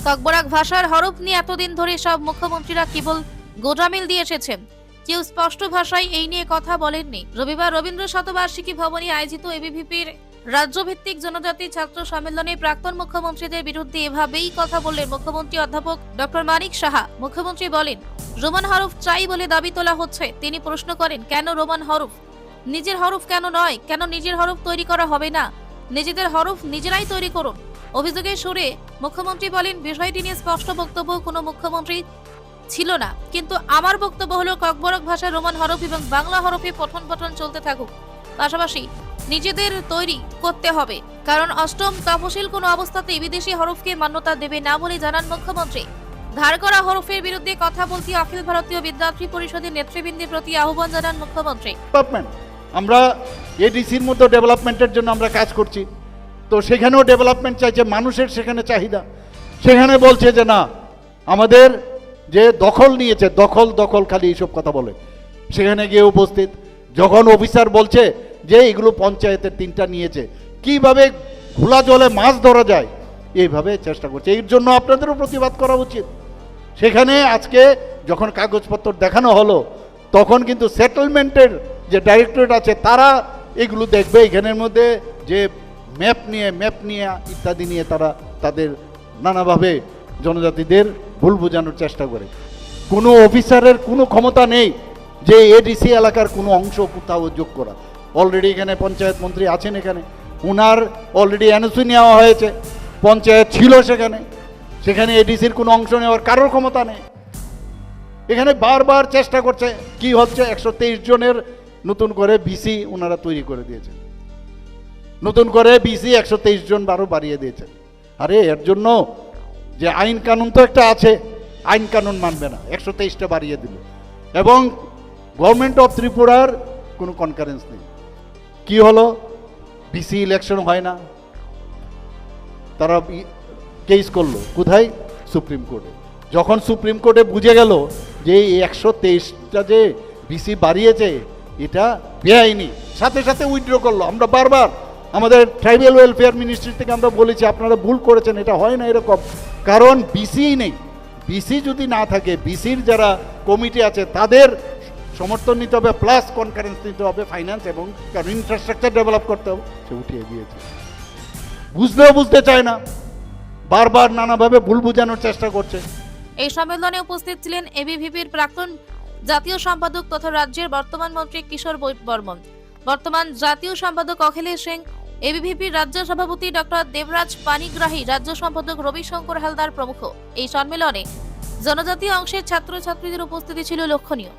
ককবরাক ভাষার হরফ নিয়ে এতদিন ধরে সব মুখ্যমন্ত্রীরা কেবল গোজামিল দিয়ে এসেছেন, কেউ স্পষ্ট ভাষায় এই নিয়ে কথা বলেননি। রবিবার রবীন্দ্র শতবার্ষিকী ভবনে আয়োজিত এবিভিপির রাজ্যভিত্তিক জনজাতি ছাত্র সম্মেলনে প্রাক্তন মুখ্যমন্ত্রীদের বিরুদ্ধে এভাবেই কথা বললেন মুখ্যমন্ত্রী অধ্যাপক ডক্টর মানিক সাহা। মুখ্যমন্ত্রী বলেন, রোমান হরফ চাই বলে দাবি তোলা হচ্ছে। তিনি প্রশ্ন করেন, কেন রোমান হরফ? নিজের হরফ কেন নয়? কেন নিজের হরফ তৈরি করা হবে না? নিজেদের হরফ নিজেরাই তৈরি করুন। অভিযোগের সুরে মুখ্যমন্ত্রী বলেন, বিষয়টি নিয়ে স্পষ্ট বক্তব্য কোনো মুখ্যমন্ত্রী ছিল না, কিন্তু আমার বক্তব্য হলো ককবরক ভাষা রোমান হরফ এবং বাংলা হরফে পঠন পঠন চলতে থাকুক। পাশাপাশি নিজেদের তৈরি করতে হবে, কারণ অষ্টম তফসিল কোনো অবস্থাতেই বিদেশি হরফকে মান্যতা দেবে না বলে জানান মুখ্যমন্ত্রী। ধার করা হরফের বিরুদ্ধে কথা বলতে অখিল ভারতীয় বিদ্যার্থী পরিষদের নেতৃবৃন্দের প্রতি আহ্বান জানান মুখ্যমন্ত্রী। আমরা এডিসির মধ্যে ডেভেলপমেন্টের জন্য আমরা কাজ করছি, তো সেখানেও ডেভেলপমেন্ট চাইছে, মানুষের সেখানে চাহিদা। সেখানে বলছে যে না, আমাদের যে দখল নিয়েছে, দখল খালি এইসব কথা বলে। সেখানে গিয়ে উপস্থিত যখন অফিসার বলছে যে এগুলো পঞ্চায়েতের 3টা নিয়েছে, কিভাবে খোলা জলে মাছ ধরা যায় এইভাবে চেষ্টা করছে। এর জন্য আপনাদেরও প্রতিবাদ করা উচিত। সেখানে আজকে যখন কাগজপত্র দেখানো হলো, তখন কিন্তু সেটেলমেন্টের যে ডাইরেক্টরেট আছে তারা এগুলো দেখবে। এখানের মধ্যে যে ম্যাপ নিয়ে ইত্যাদি নিয়ে তারা তাদের নানাভাবে জনজাতিদের ভুল বোঝানোর চেষ্টা করে। কোনো অফিসারের কোনো ক্ষমতা নেই যে এডিসি এলাকার কোনো অংশ কোথাও যোগ করা। অলরেডি এখানে পঞ্চায়েত মন্ত্রী আছেন, এখানে ওনার অলরেডি এনওসি নেওয়া হয়েছে, পঞ্চায়েত ছিল সেখানে এডিসির কোনো অংশ নেওয়ার কারোর ক্ষমতা নেই। এখানে বারবার চেষ্টা করছে, কি হচ্ছে 123 জনের নতুন করে বিসি ওনারা তৈরি করে দিয়েছেন, নতুন করে বিসি 123 জন আরও বাড়িয়ে দিয়েছেন। আরে এর জন্য যে আইন কানুন তো একটা আছে, আইন কানুন মানবে না, 123টা বাড়িয়ে দিল। এবং গভর্নমেন্ট অফ ত্রিপুরার কোনো কনকারেন্স নেই। কি হলো, বিসি ইলেকশন হয় না, তারা কেস করলো কোথায়? সুপ্রিম কোর্টে। যখন সুপ্রিম কোর্টে বুঝে গেল যে এই 123টা যে বিসি বাড়িয়েছে এটা বেআইনি, সাথে সাথে উইথড্র করলো। আমরা বারবার আমাদের ট্রাইবাল ওয়েলফেয়ার মিনিস্ট্রি থেকে আমরা বলেছি, আপনারা ভুল করেছেন, এটা হয় না এরকম, কারণ বিসি নেই। বিসি যদি না থাকে, বিসির যারা কমিটি আছে তাদের সমর্থন নিতে হবে, প্লাস কনকারেন্স নিতে হবে, ফাইন্যান্স এবং কারণ ইনফ্রাস্ট্রাকচার ডেভেলপ করতে হবে। সে উঠিয়ে দিয়েছে, বুঝলেও বুঝতে চায় না, বারবার নানাভাবে ভুল বোঝানোর চেষ্টা করছে। এই সম্মেলনে উপস্থিত ছিলেন এবিভিপির প্রাক্তন জাতীয় সম্পাদক তথা রাজ্যের বর্তমান মন্ত্রী কিশোর বর্মন, বর্তমান জাতীয় সম্পাদক অখিলেশ সিং, এবিভিপির রাজ্য সভাপতি ডক্টর দেবরাজ পানিগ্রাহী, রাজ্য সম্পাদক রবিশঙ্কর হালদার প্রমুখ। এই সম্মেলনে জনজাতীয় অংশের ছাত্রছাত্রীদের উপস্থিতি ছিল লক্ষণীয়।